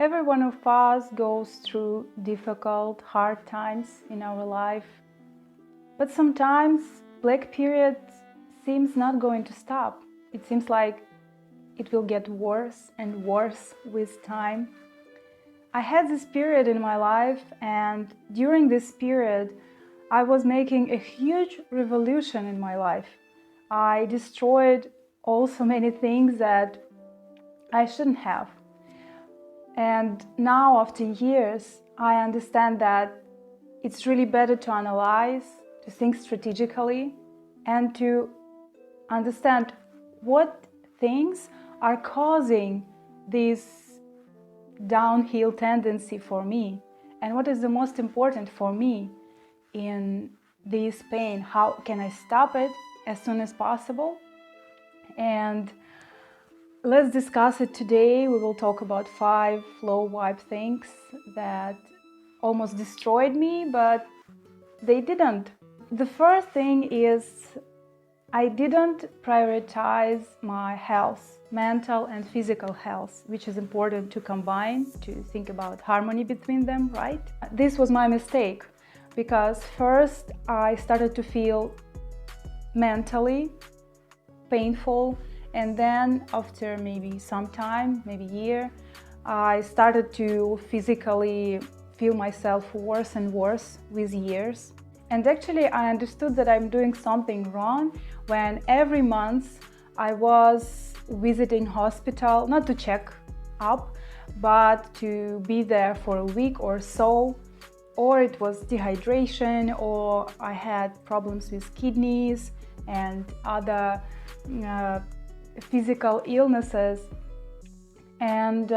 Every one of us goes through difficult, hard times in our life. But sometimes black period seems not going to stop. It seems like it will get worse and worse with time. I had this period in my life, and during this period, I was making a huge revolution in my life. I destroyed also many things that I shouldn't have. And now, after years, I understand that it's really better to analyze, to think strategically, and to understand what things are causing this downhill tendency for me, and what is the most important for me in this pain. How can I stop it as soon as possible? And let's discuss it today. We will talk about 5 low vibe things that almost destroyed me, but they didn't. The first thing is I didn't prioritize my health, mental and physical health, which is important to combine, to think about harmony between them, right? This was my mistake because first I started to feel mentally painful, and then after maybe some time, maybe a year, I started to physically feel myself worse and worse with years. And actually I understood that I'm doing something wrong when every month I was visiting hospital, not to check up, but to be there for a week or so, or it was dehydration, or I had problems with kidneys and other physical illnesses. And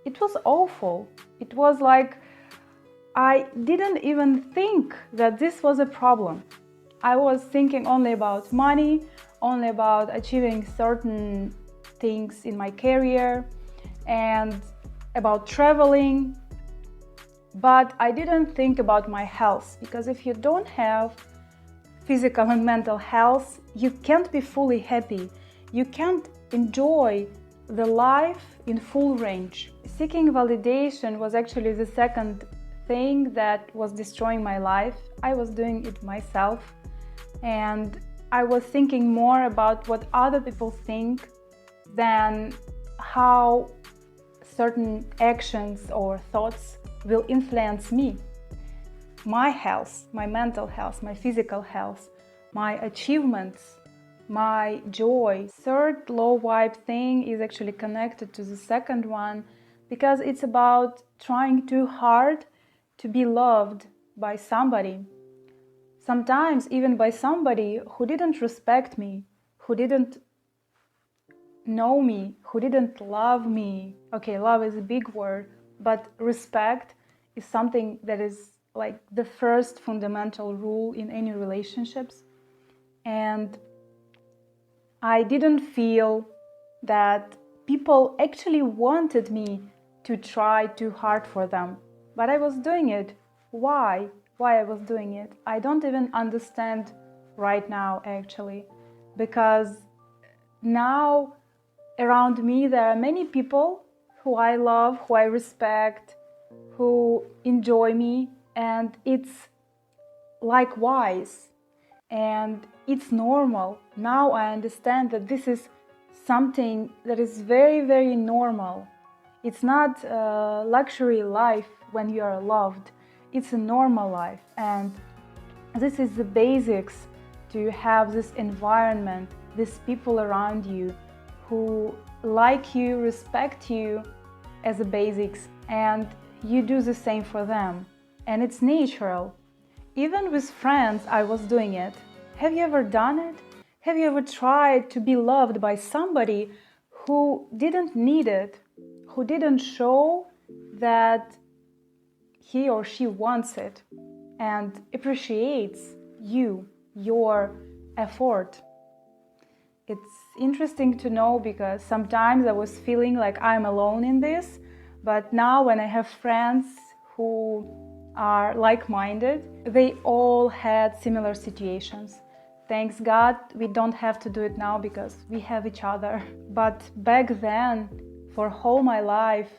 it was awful. It was like I didn't even think that this was a problem. I was thinking only about money, only about achieving certain things in my career and about traveling. But I didn't think about my health, because if you don't have physical and mental health, you can't be fully happy. You can't enjoy the life in full range. Seeking validation was actually the second thing that was destroying my life. I was doing it myself, and I was thinking more about what other people think than how certain actions or thoughts will influence me, my health, my mental health, my physical health, my achievements, my joy. Third low vibe thing is actually connected to the second one, because it's about trying too hard to be loved by somebody. Sometimes even by somebody who didn't respect me, who didn't know me, who didn't love me. Okay, love is a big word, but respect is something that is like the first fundamental rule in any relationships. And I didn't feel that people actually wanted me to try too hard for them. But I was doing it. Why? Why I was doing it? I don't even understand right now, actually. Because now around me there are many people who I love, who I respect, who enjoy me, and it's likewise. And it's normal. Now I understand that this is something that is very, very normal. It's not a luxury life when you are loved. It's a normal life. And this is the basics to have this environment, these people around you who like you, respect you as the basics, and you do the same for them. And it's natural. Even with friends, I was doing it. Have you ever done it? Have you ever tried to be loved by somebody who didn't need it, who didn't show that he or she wants it and appreciates you, your effort? It's interesting to know, because sometimes I was feeling like I'm alone in this, but now when I have friends who are like-minded, they all had similar situations. Thanks God, we don't have to do it now because we have each other. But back then, for whole my life,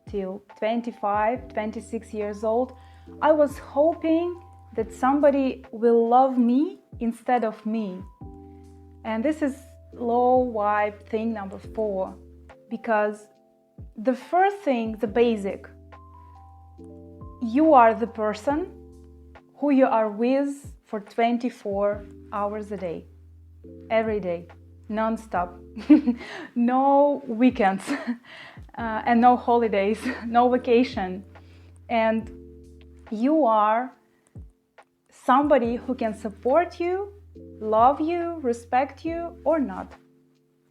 till 25, 26 years old, I was hoping that somebody will love me instead of me. And this is low vibe thing number 4, because the first thing, the basic, you are the person who you are with for 24 hours a day, every day, non-stop, no weekends, and no holidays, no vacation. And you are somebody who can support you, love you, respect you, or not.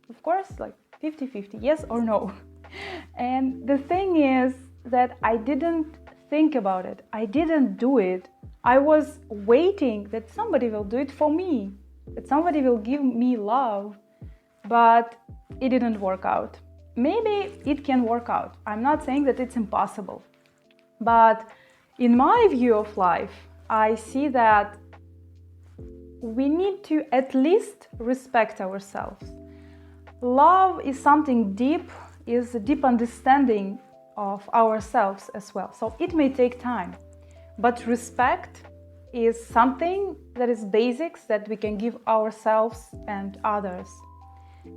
Of course, like 50-50, yes or no. And the thing is that I didn't think about it. I didn't do it. I was waiting that somebody will do it for me, that somebody will give me love, but it didn't work out. Maybe it can work out. I'm not saying that it's impossible, but in my view of life, I see that we need to at least respect ourselves. Love is something deep, is a deep understanding of ourselves as well. So it may take time, but respect is something that is basics that we can give ourselves and others.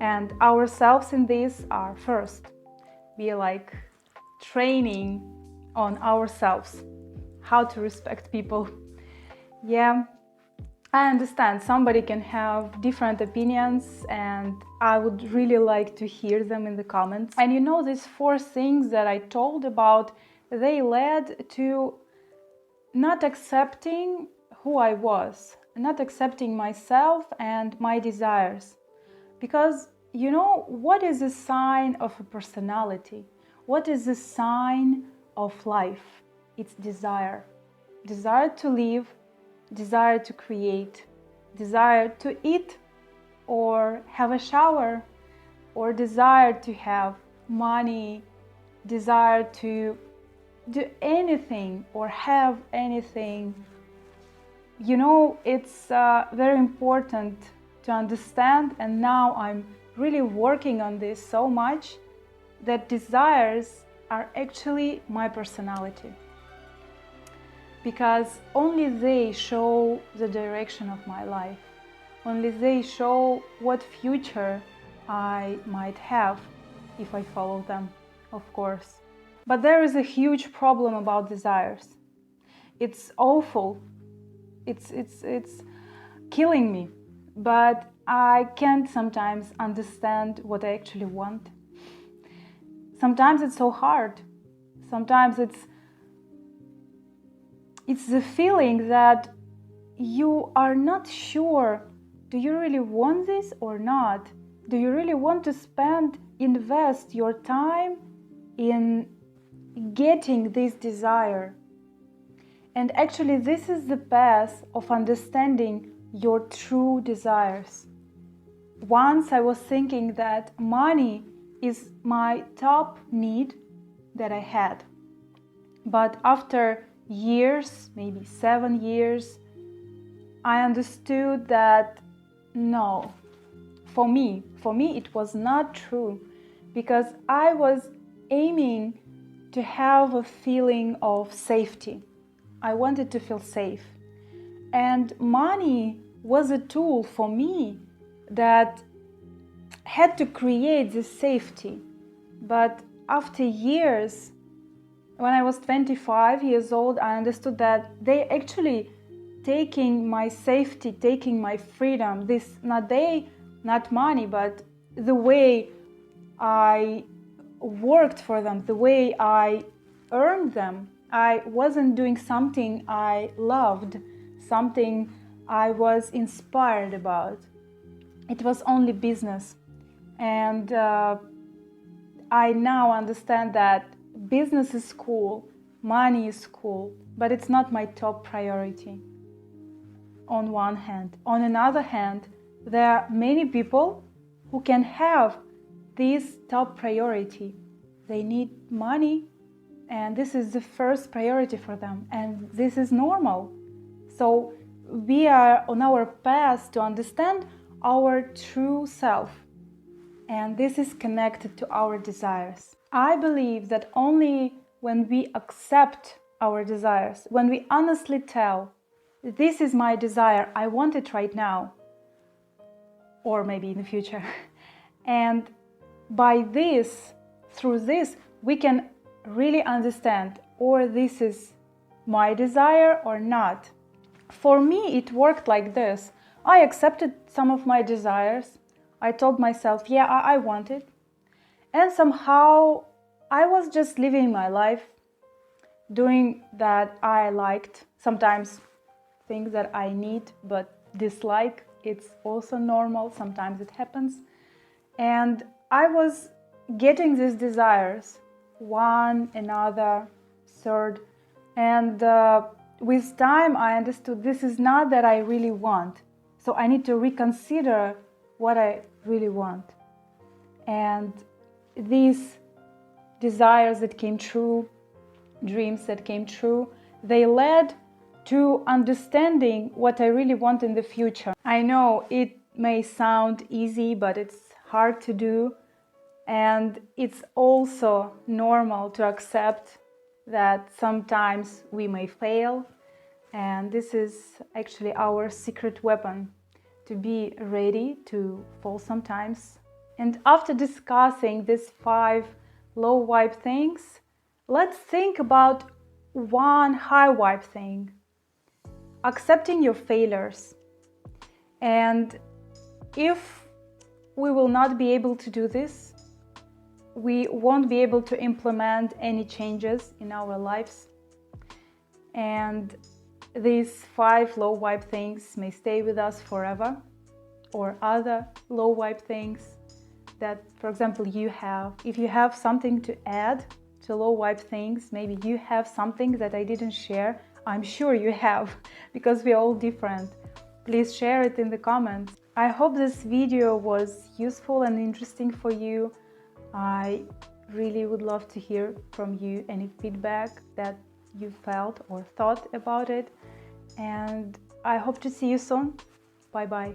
And ourselves in this are first. We are like training on ourselves, how to respect people. Yeah, I understand somebody can have different opinions, and I would really like to hear them in the comments. And you know, these 4 things that I told about, they led to not accepting who I was, not accepting myself and my desires. Because, you know, what is a sign of a personality? What is a sign of life? It's desire. Desire to live, desire to create, desire to eat or have a shower, or desire to have money, desire to do anything or have anything. You know, it's very important to understand, and now I'm really working on this so much, that desires are actually my personality, because only they show the direction of my life, only they show what future I might have if I follow them, of course. But there is a huge problem about desires. It's awful, it's killing me. But I can't sometimes understand what I actually want. Sometimes it's so hard. Sometimes it's the feeling that you are not sure, do you really want this or not? Do you really want to invest your time in getting this desire? And actually, this is the path of understanding your true desires. Once I was thinking that money is my top need that I had. But after years, maybe 7 years, I understood that no, for me it was not true, because I was aiming to have a feeling of safety. I wanted to feel safe. And money was a tool for me that had to create this safety. But after years, when I was 25 years old, I understood that they actually taking my safety, taking my freedom, not money, but the way I worked for them, the way I earned them. I wasn't doing something I loved, something I was inspired about. It was only business. And I now understand that business is cool, money is cool, but it's not my top priority on one hand. On another hand, there are many people who can have this top priority. They need money, and this is the first priority for them, and this is normal. So we are on our path to understand our true self, and this is connected to our desires. I believe that only when we accept our desires, when we honestly tell, this is my desire, I want it right now, or maybe in the future, and by this, through this, we can really understand, or this is my desire or not. For me, it worked like this. I accepted some of my desires. I told myself, yeah, I want it. And somehow I was just living my life, doing that I liked. Sometimes things that I need but dislike, it's also normal. Sometimes it happens. And I was getting these desires, one, another, third. And with time, I understood this is not that I really want. So I need to reconsider what I really want. And these desires that came true, dreams that came true, they led to understanding what I really want in the future. I know it may sound easy, but it's hard to do. And it's also normal to accept that sometimes we may fail. And this is actually our secret weapon, to be ready to fall sometimes. And after discussing these 5 low vibe things, let's think about one high vibe thing: accepting your failures. And if we will not be able to do this, we won't be able to implement any changes in our lives. And these 5 low vibe things may stay with us forever, or other low vibe things that, for example, you have. If you have something to add to low vibe things, maybe you have something that I didn't share. I'm sure you have, because we're all different. Please share it in the comments. I hope this video was useful and interesting for you. I really would love to hear from you any feedback that you felt or thought about it. And I hope to see you soon. Bye bye.